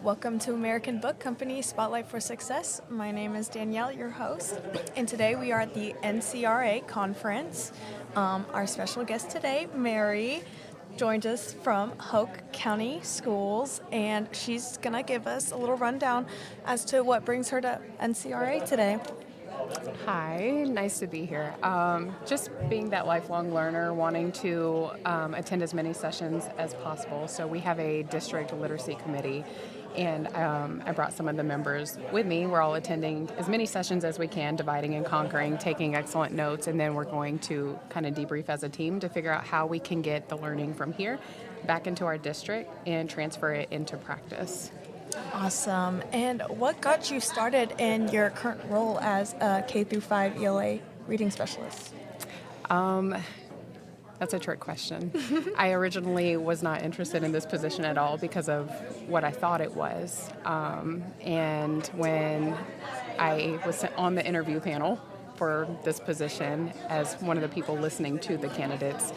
Welcome to American Book Company Spotlight for Success. My name is Danielle, your host, and today we are at the NCRA conference. Our special guest today, Mary, joined us from Hoke County Schools, and she's going to give us a little rundown as to what brings her to NCRA today. Hi, nice to be here. Just being that lifelong learner, wanting to attend as many sessions as possible. So we have a district literacy committee, and I brought some of the members with me. We're all attending as many sessions as we can, dividing and conquering, taking excellent notes, and then we're going to kind of debrief as a team to figure out how we can get the learning from here back into our district and transfer it into practice. Awesome. And what got you started in your current role as a K through 5 ELA reading specialist? That's a trick question. I originally was not interested in this position at all because of what I thought it was. And when I was on the interview panel for this position as one of the people listening to the candidates,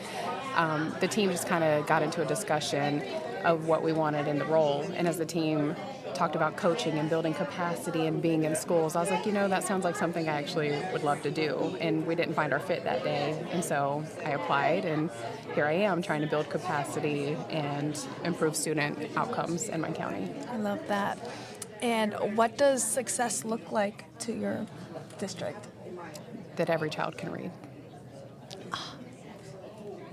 the team just kind of got into a discussion of what we wanted in the role. And as the team talked about coaching and building capacity and being in schools, I was like, that sounds like something I actually would love to do. And we didn't find our fit that day. And so I applied, and here I am trying to build capacity and improve student outcomes in my county. I love that. And what does success look like to your district? That every child can read.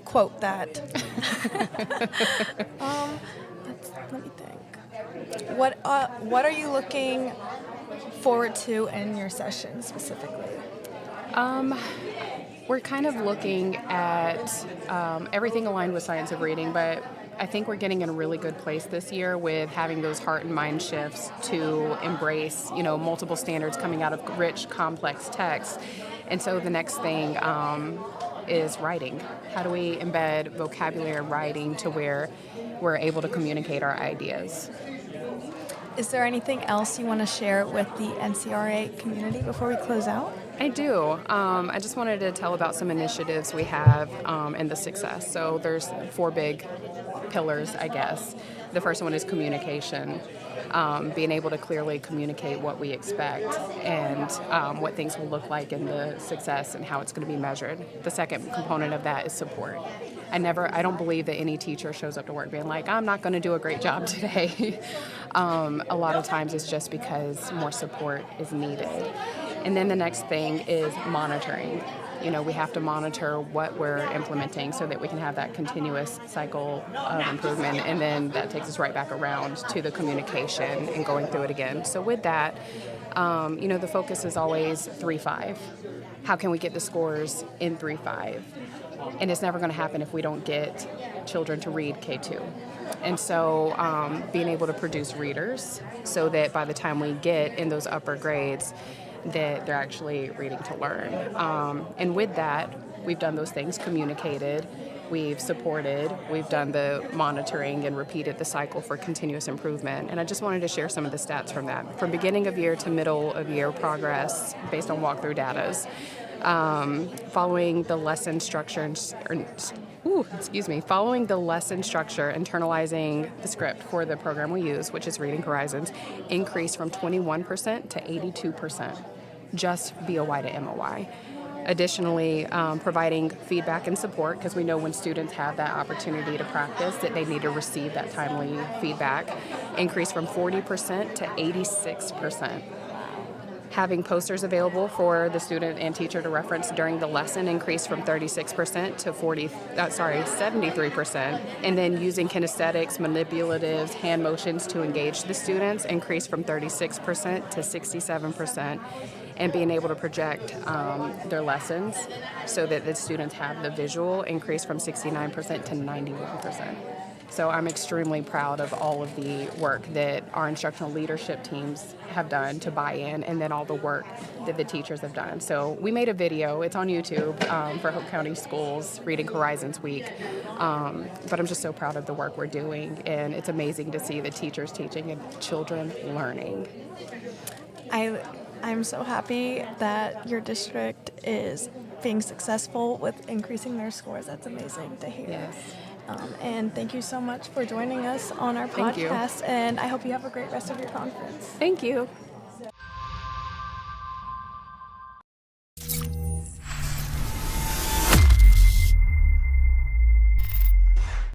Quote that. Let me think. What are you looking forward to in your session specifically? We're kind of looking at everything aligned with science of reading, but I think we're getting in a really good place this year with having those heart and mind shifts to embrace, multiple standards coming out of rich, complex texts. And so the next thing is writing. How do we embed vocabulary and writing to where we're able to communicate our ideas? Is there anything else you want to share with the NCRA community before we close out? I do. I just wanted to tell about some initiatives we have in the success. So there's 4 big pillars, I guess. The first one is communication. Being able to clearly communicate what we expect and what things will look like in the success and how it's going to be measured. The second component of that is support. I don't believe that any teacher shows up to work being like, I'm not going to do a great job today. A lot of times it's just because more support is needed. And then the next thing is monitoring. We have to monitor what we're implementing so that we can have that continuous cycle of improvement, and then that takes us right back around to the communication and going through it again. So with that, the focus is always 3-5. How can we get the scores in 3-5? And it's never going to happen if we don't get children to read K2. And so being able to produce readers so that by the time we get in those upper grades, that they're actually reading to learn. And with that, we've done those things, communicated, we've supported, we've done the monitoring and repeated the cycle for continuous improvement. And I just wanted to share some of the stats from that. From beginning of year to middle of year progress based on walkthrough datas. Following the lesson structure, internalizing the script for the program we use, which is Reading Horizons, increased from 21% to 82%, just BOY to MOY. Additionally, providing feedback and support, because we know when students have that opportunity to practice that they need to receive that timely feedback, increased from 40% to 86%. Having posters available for the student and teacher to reference during the lesson increased from 36% to 73%. And then using kinesthetics, manipulatives, hand motions to engage the students increased from 36% to 67%. And being able to project their lessons so that the students have the visual increased from 69% to 91%. So I'm extremely proud of all of the work that our instructional leadership teams have done to buy in, and then all the work that the teachers have done. So we made a video, it's on YouTube for Hoke County Schools Reading Horizons Week, but I'm just so proud of the work we're doing, and it's amazing to see the teachers teaching and children learning. I'm so happy that your district is being successful with increasing their scores. That's amazing to hear. Yes. And thank you so much for joining us on our Thank you. podcast. And I hope you have a great rest of your conference. Thank you.